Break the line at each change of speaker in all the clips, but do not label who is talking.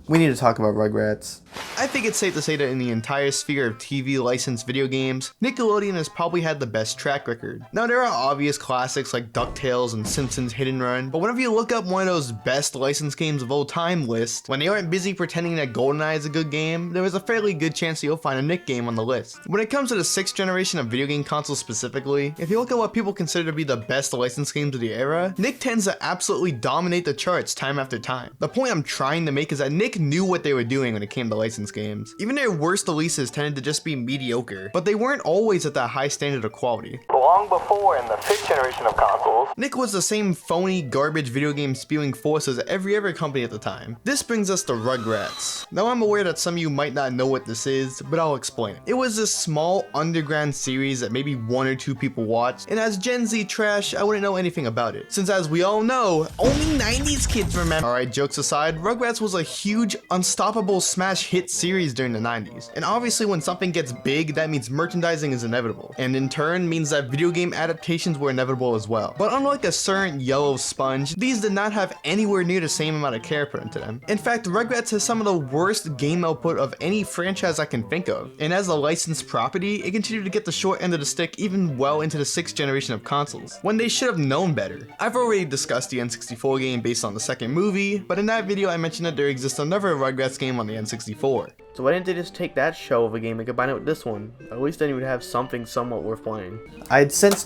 We need to talk about Rugrats.
I think it's safe to say that in the entire sphere of TV licensed video games, Nickelodeon has probably had the best track record. Now there are obvious classics like DuckTales and Simpsons Hit and Run, but whenever you look up one of those best licensed games of all time list, when they aren't busy pretending that GoldenEye is a good game, there is a fairly good chance you'll find a Nick game on the list. When it comes to the 6th generation of video game consoles specifically, if you look at what people consider to be the best licensed games of the era, Nick tends to absolutely dominate the charts time after time. The point I'm trying to make is that Nick knew what they were doing when it came to licensed games. Even their worst releases tended to just be mediocre, but they weren't always at that high standard of quality.
Long before in the 5th generation of consoles,
Nick was the same phony, garbage video game spewing force as every other company at the time. This brings us to Rugrats. Now I'm aware that some of you might not know what this is, but I'll explain it. It was this small underground series that maybe 1 or 2 people watched, and as Gen Z trash, I wouldn't know anything about it. Since as we all know, only 90s kids remember. Alright, jokes aside, Rugrats was a huge, unstoppable smash hit series during the 90s. And obviously when something gets big, that means merchandising is inevitable. And in turn means that video game adaptations were inevitable as well. But unlike a certain yellow sponge, these did not have anywhere near the same amount of care put into them. In fact, Rugrats has some of the worst game output of any franchise I can think of. And as a licensed property, it continued to get the short end of the stick even well into the 6th generation of consoles, when they should have known better. I've already discussed the N64 game based on the 2nd movie, but in that video I mentioned that there exists another Rugrats game on the N64.
So why didn't they just take that show of a game and combine it with this one? At least then you would have something somewhat worth playing. I've since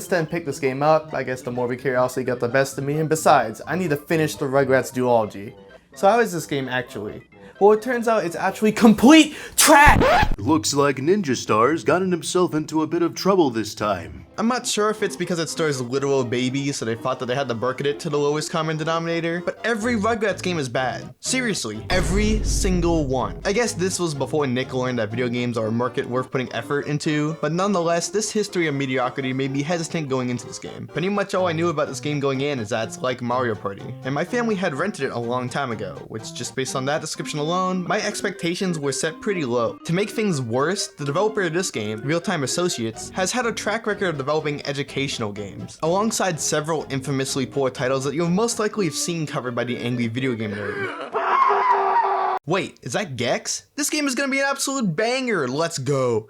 then picked this game up. I guess the morbid curiosity got the best of me, and besides, I need to finish the Rugrats duology. So how is this game actually? Well, it turns out it's actually complete trash!
Looks like Ninja Star's gotten himself into a bit of trouble this time.
I'm not sure if it's because it stars literal babies, so they thought that they had to bucket it to the lowest common denominator, but every Rugrats game is bad. Seriously, every single one. I guess this was before Nick learned that video games are a market worth putting effort into, but nonetheless, this history of mediocrity made me hesitant going into this game. Pretty much all I knew about this game going in is that it's like Mario Party, and my family had rented it a long time ago, which just based on that description alone, my expectations were set pretty low. To make things worse, the developer of this game, Real Time Associates, has had a track record of developing educational games, alongside several infamously poor titles that you'll most likely have seen covered by the angry video game nerd. Wait, is that Gex? This game is gonna be an absolute banger, let's go!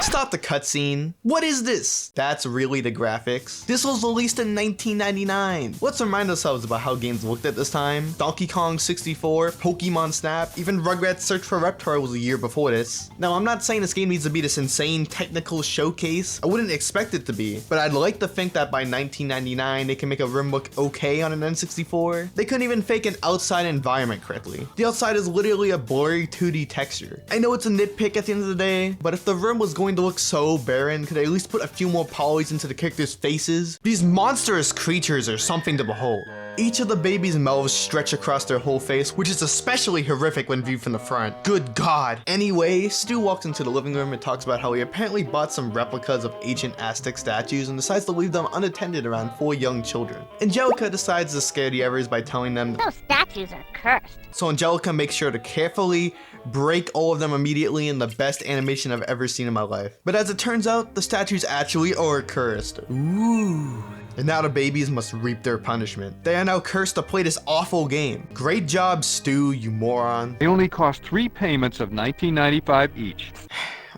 Stop the cutscene. What is this? That's really the graphics. This was released in 1999. Let's remind ourselves about how games looked at this time. Donkey Kong 64, Pokemon Snap, even Rugrats Search for Reptar was a year before this. Now, I'm not saying this game needs to be this insane technical showcase. I wouldn't expect it to be, but I'd like to think that by 1999, they can make a room look okay on an N64. They couldn't even fake an outside environment correctly. The outside is literally a blurry 2D texture. I know it's a nitpick at the end of the day, but if the room was going to look so barren, could I at least put a few more polys into the characters' faces? These monstrous creatures are something to behold. Each of the babies' mouths stretch across their whole face, which is especially horrific when viewed from the front. Good God. Anyway, Stu walks into the living room and talks about how he apparently bought some replicas of ancient Aztec statues and decides to leave them unattended around 4 young children. Angelica decides to scare the others by telling them
those statues are cursed.
So Angelica makes sure to carefully break all of them immediately in the best animation I've ever seen in my life. But as it turns out, the statues actually are cursed. Ooh. And now the babies must reap their punishment. They are now cursed to play this awful game. Great job, Stu, you moron.
They only cost 3 payments of $19.95 each.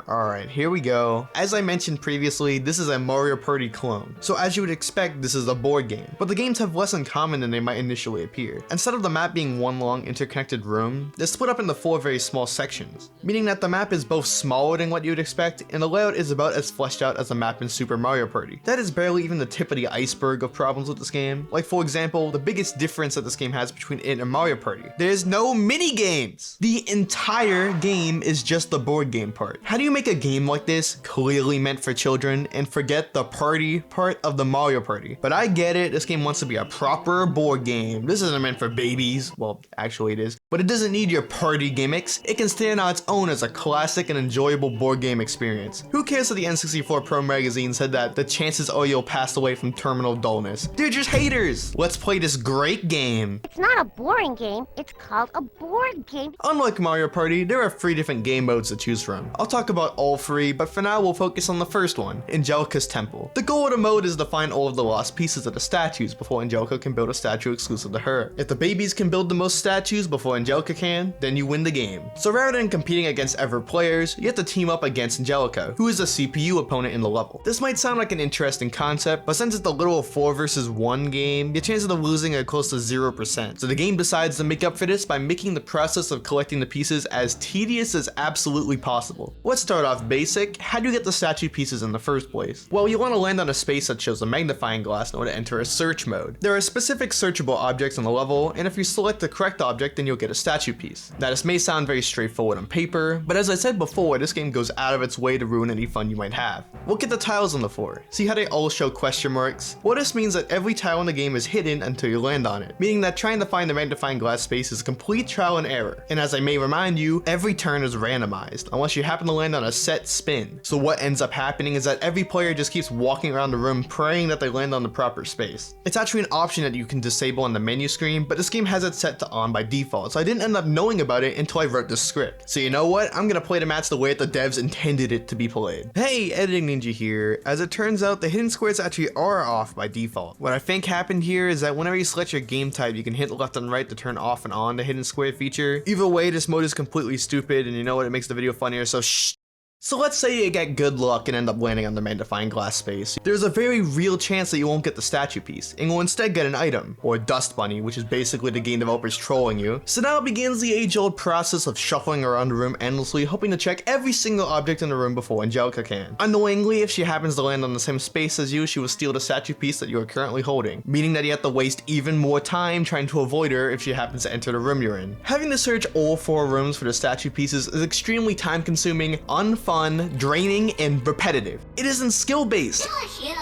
Alright, here we go. As I mentioned previously, this is a Mario Party clone. So as you would expect, this is a board game. But the games have less in common than they might initially appear. Instead of the map being one long interconnected room, they're split up into 4 very small sections, meaning that the map is both smaller than what you would expect, and the layout is about as fleshed out as a map in Super Mario Party. That is barely even the tip of the iceberg of problems with this game. Like for example, the biggest difference that this game has between it and Mario Party. There's no mini games! The entire game is just the board game part. How do you make a game like this, clearly meant for children, and forget the party part of the Mario Party? But I get it, this game wants to be a proper board game. This isn't meant for babies. Well, actually it is. But it doesn't need your party gimmicks. It can stand on its own as a classic and enjoyable board game experience. Who cares that the N64 Pro magazine said that the chances are you'll pass away from terminal dullness? They're just haters. Let's play this great game.
It's not a boring game, it's called a board game.
Unlike Mario Party, there are 3 different game modes to choose from. I'll talk about about all three, but for now we'll focus on the first one, Angelica's temple. The goal of the mode is to find all of the lost pieces of the statues before Angelica can build a statue exclusive to her. If the babies can build the most statues before Angelica can, then you win the game. So rather than competing against ever players, you have to team up against Angelica, who is a CPU opponent in the level. This might sound like an interesting concept, but since it's a literal 4 versus 1 game, your chances of losing are close to 0%. So the game decides to make up for this by making the process of collecting the pieces as tedious as absolutely possible. Let's start off basic. How do you get the statue pieces in the first place? Well, you want to land on a space that shows a magnifying glass in order to enter a search mode. There are specific searchable objects in the level, and if you select the correct object, then you'll get a statue piece. Now this may sound very straightforward on paper, but as I said before, this game goes out of its way to ruin any fun you might have. Look at the tiles on the floor. See how they all show question marks? Well, this means that every tile in the game is hidden until you land on it, meaning that trying to find the magnifying glass space is complete trial and error. And as I may remind you, every turn is randomized, unless you happen to land on a set spin. So what ends up happening is that every player just keeps walking around the room praying that they land on the proper space. It's actually an option that you can disable on the menu screen, but this game has it set to on by default, so I didn't end up knowing about it until I wrote the script. So you know what? I'm gonna play the match the way that the devs intended it to be played. Hey, Editing Ninja here. As it turns out, the hidden squares actually are off by default. What I think happened here is that whenever you select your game type, you can hit left and right to turn off and on the hidden square feature. Either way, this mode is completely stupid, and you know what? It makes the video funnier, so shh. So let's say you get good luck and end up landing on the magnifying glass space. There's a very real chance that you won't get the statue piece, and will instead get an item, or a dust bunny, which is basically the game developers trolling you. So now begins the age-old process of shuffling around the room endlessly, hoping to check every single object in the room before Angelica can. Annoyingly, if she happens to land on the same space as you, she will steal the statue piece that you are currently holding, meaning that you have to waste even more time trying to avoid her if she happens to enter the room you're in. Having to search all 4 rooms for the statue pieces is extremely time-consuming, unfun, draining, and repetitive. It isn't skill-based.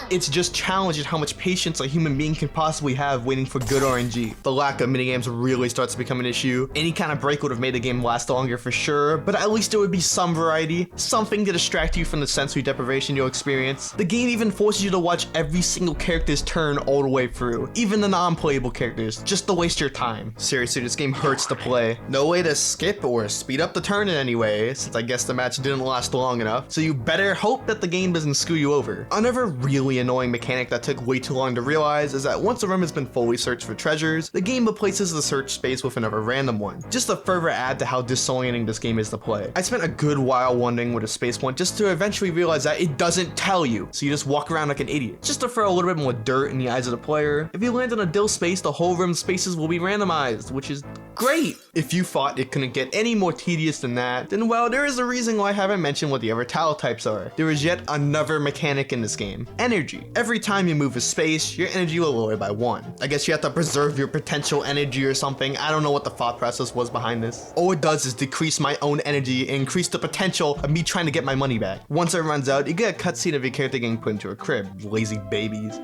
It's just challenged at how much patience a human being can possibly have waiting for good RNG. The lack of minigames really starts to become an issue. Any kind of break would have made the game last longer for sure, but at least there would be some variety, something to distract you from the sensory deprivation you'll experience. The game even forces you to watch every single character's turn all the way through, even the non-playable characters, just to waste your time. Seriously, this game hurts to play. No way to skip or speed up the turn in any way, since I guess the match didn't last long enough, so you better hope that the game doesn't screw you over. Another really annoying mechanic that took way too long to realize is that once a room has been fully searched for treasures, the game replaces the search space with another random one, just to further add to how disorienting this game is to play. I spent a good while wondering where the space went just to eventually realize that it doesn't tell you, so you just walk around like an idiot, just to throw a little bit more dirt in the eyes of the player. If you land on a dill space, the whole room's spaces will be randomized, which is great. If you thought it couldn't get any more tedious than that, then well, there is a reason why I haven't mentioned what the other tile types are. There is yet another mechanic in this game, energy. Every time you move a space, your energy will lower by 1. I guess you have to preserve your potential energy or something. I don't know what the thought process was behind this. All it does is decrease my own energy and increase the potential of me trying to get my money back. Once it runs out, you get a cutscene of your character getting put into a crib. Lazy babies.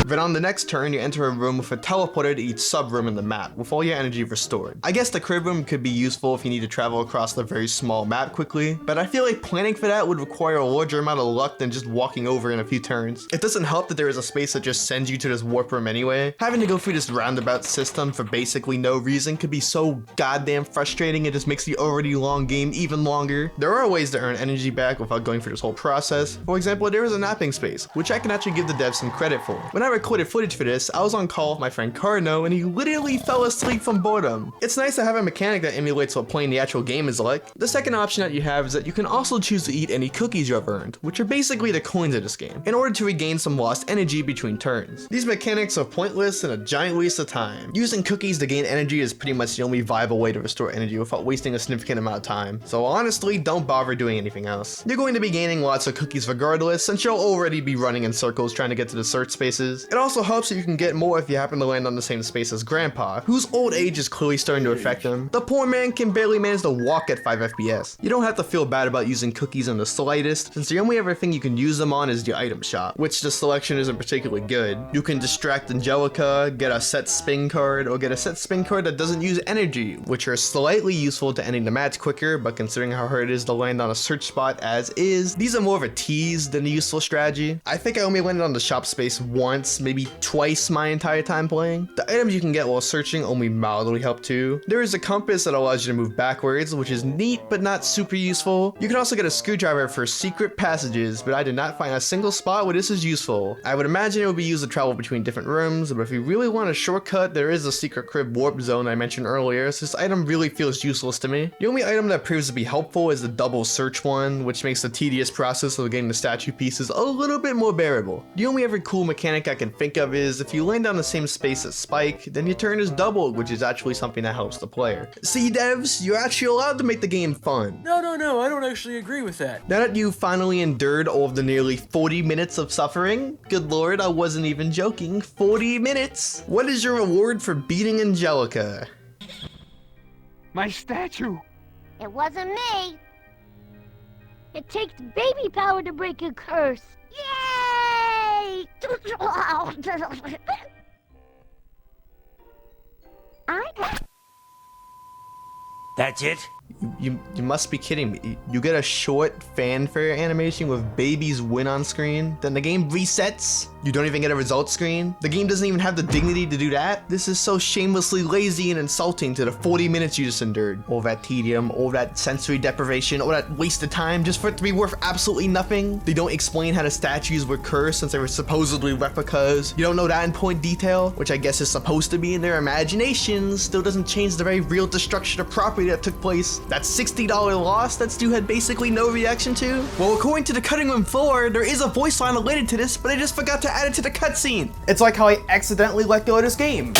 Then on the next turn, you enter a room with a teleporter to each sub-room in the map, with all your energy restored. I guess the crib room could be useful if you need to travel across the very small map quickly, but I feel like planning for that would require a larger amount of luck than just walking over in a few turns. It doesn't help that there is a space that just sends you to this warp room anyway. Having to go through this roundabout system for basically no reason could be so goddamn frustrating, it just makes the already long game even longer. There are ways to earn energy back without going through this whole process. For example, there is a napping space, which I can actually give the devs some credit for. When I recorded footage for this, I was on call with my friend Cardno, and he literally fell asleep from boredom. It's nice to have a mechanic that emulates what playing the actual game is like. The second option that you have is that you can also choose to eat any cookies you have earned, which are basically the coins of this game, in order to regain some lost energy between turns. These mechanics are pointless and a giant waste of time. Using cookies to gain energy is pretty much the only viable way to restore energy without wasting a significant amount of time. So honestly, don't bother doing anything else. You're going to be gaining lots of cookies regardless, since you'll already be running in circles trying to get to the search spaces. It also helps that you can get more if you happen to land on the same space as Grandpa, whose old age is clearly starting to affect him. The poor man can barely manage to walk at 5 FPS. You don't have to feel bad about using cookies in the slightest, since the only other thing you can use them on is the item shop, which the selection isn't particularly good. You can distract Angelica, get a set spin card, or get a set spin card that doesn't use energy, which are slightly useful to ending the match quicker, but considering how hard it is to land on a search spot as is, these are more of a tease than a useful strategy. I think I only landed on the shop space once, once, maybe twice my entire time playing. The items you can get while searching only mildly help too. There is a compass that allows you to move backwards, which is neat but not super useful. You can also get a screwdriver for secret passages, but I did not find a single spot where this is useful. I would imagine it would be used to travel between different rooms, but if you really want a shortcut, there is a secret crib warp zone I mentioned earlier, so this item really feels useless to me. The only item that proves to be helpful is the double search one, which makes the tedious process of getting the statue pieces a little bit more bearable. The only other cool mechanic I can think of is if you land on the same space as Spike, then your turn is doubled, which is actually something that helps the player. See devs, you're actually allowed to make the game fun.
No, I don't actually agree with that.
Now that you finally endured all of the nearly 40 minutes of suffering, good lord, I wasn't even joking, 40 minutes! What is your reward for beating Angelica?
My statue!
It wasn't me. It takes baby power to break a curse. Yay!
That's it?
You must be kidding me. You get a short fanfare animation with babies win on screen, then the game resets. You don't even get a results screen. The game doesn't even have the dignity to do that. This is so shamelessly lazy and insulting to the 40 minutes you just endured. All that tedium, all that sensory deprivation, all that wasted time just for it to be worth absolutely nothing. They don't explain how the statues were cursed since they were supposedly replicas. You don't know that in point detail, which I guess is supposed to be in their imaginations. Still doesn't change the very real destruction of property that took place. That $60 loss that Stu had basically no reaction to? Well, according to the cutting room floor, there is a voice line related to this, but I just forgot to add it to the cutscene.
It's like how I accidentally let go of this game.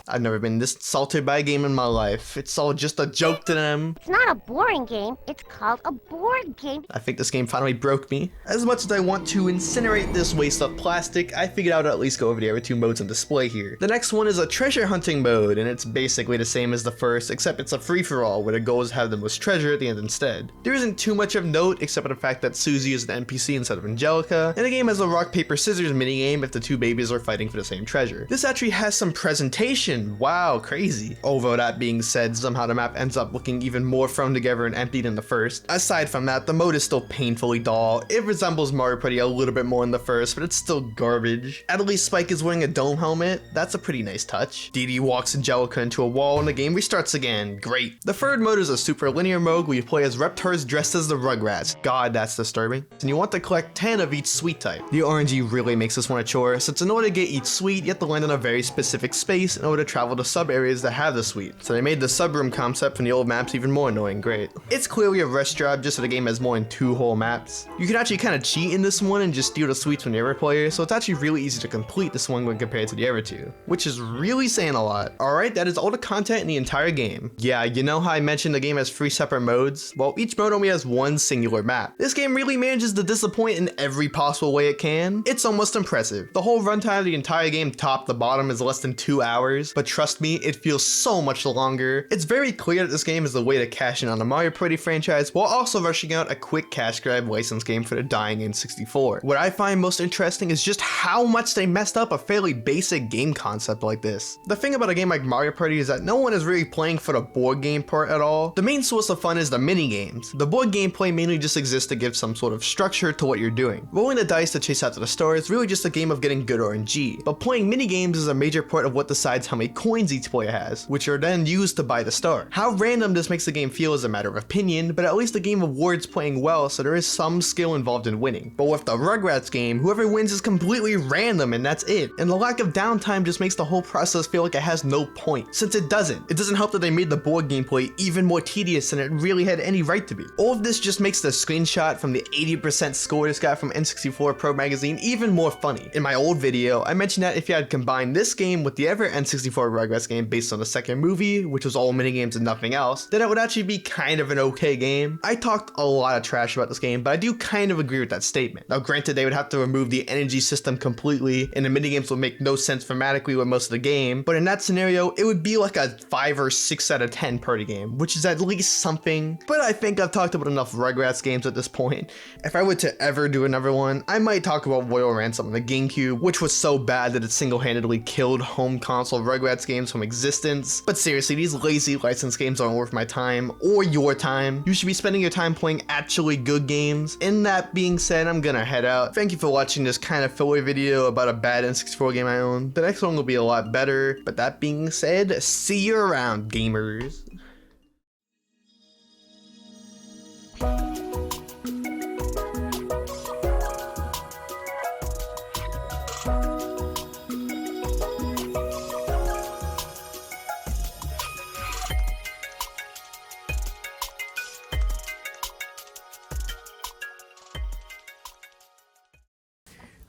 I've never been this insulted by a game in my life. It's all just a joke to them.
It's not a boring game. It's called a board game.
I think this game finally broke me. As much as I want to incinerate this waste of plastic, I figured I would at least go over the other two modes on display here. The next one is a treasure hunting mode, and it's basically the same as the first, except it's a free-for-all where the goal is to have the most treasure at the end instead. There isn't too much of note except for the fact that Susie is an NPC instead of Angelica, and the game has a rock, paper, scissors minigame if the two babies are fighting for the same treasure. This actually has some presentation. Wow, crazy. Although that being said, somehow the map ends up looking even more thrown together and empty than the first. Aside from that, the mode is still painfully dull. It resembles Mario Party a little bit more in the first, but it's still garbage. At least Spike is wearing a dome helmet. That's a pretty nice touch. Dee Dee walks Angelica into a wall and the game restarts again. Great. The third mode is a super linear mode where you play as Reptars dressed as the Rugrats. God, that's disturbing. And you want to collect 10 of each sweet type. The RNG really makes this one a chore, since in order to get each sweet, you have to land in a very specific space in order to travel to sub areas that have the sweet. So they made the sub room concept from the old maps even more annoying. Great. It's clearly a rush job just so the game has more than 2 whole maps. You can actually kind of cheat in this one and just steal the sweets from the other player, so it's actually really easy to complete this one when compared to the other two, which is really saying a lot. Alright, that is all the content in the entire game. Yeah, you know how I mentioned the game has 3 separate modes? Well, each mode only has 1 singular map. This game really manages to disappoint in every possible way it can. It's almost impressive. The whole runtime of the entire game top to bottom is less than 2 hours, but trust me, it feels so much longer. It's very clear that this game is the way to cash in on the Mario Party franchise while also rushing out a quick cash grab license game for the dying N64. What I find most interesting is just how much they messed up a fairly basic game concept like this. The thing about a game like Mario Party is that no one is really playing for the board game part at all. The main source of fun is the mini games. The board gameplay mainly just exists to give some sort of structure to what you're doing. Rolling the dice to chase after the star is really just a game of getting good RNG, but playing mini games is a major part of what decides how many coins each player has, which are then used to buy the star. How random this makes the game feel is a matter of opinion, but at least the game awards playing well, so there is some skill involved in winning. But with the Rugrats game, whoever wins is completely random and that's it. And the lack of downtime just makes the whole process feel like it has no point, since it doesn't. It doesn't help that they made the board gameplay even more tedious than it really had any right to be. All of this just makes the screenshot from the 80% score this got from N64 Pro Magazine even more funny. In my old video, I mentioned that if you had combined this game with the other N64 Rugrats game based on the second movie, which was all minigames and nothing else, then it would actually be kind of an okay game. I talked a lot of trash about this game, but I do kind of agree with that statement. Now granted, they would have to remove the energy system completely, and the minigames would make no sense thematically with most of the game, but in that scenario, it would be like a 5 or 6 out of 10 party game, which is at least something. But I think I've talked about enough Rugrats games at this point. If I were to ever do another one, I might talk about Royal Ransom on the GameCube, which was so bad that it single-handedly killed home console Rugrats Rugrats games from existence. But seriously, these lazy licensed games aren't worth my time or your time. You should be spending your time playing actually good games. And that being said, I'm gonna head out. Thank you for watching this kind of filler video about a bad N64 game I own. The next one will be a lot better. But that being said, see you around, gamers.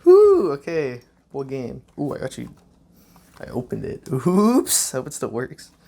Whoo, okay. What game? Ooh, I opened it. Oops, I hope it still works.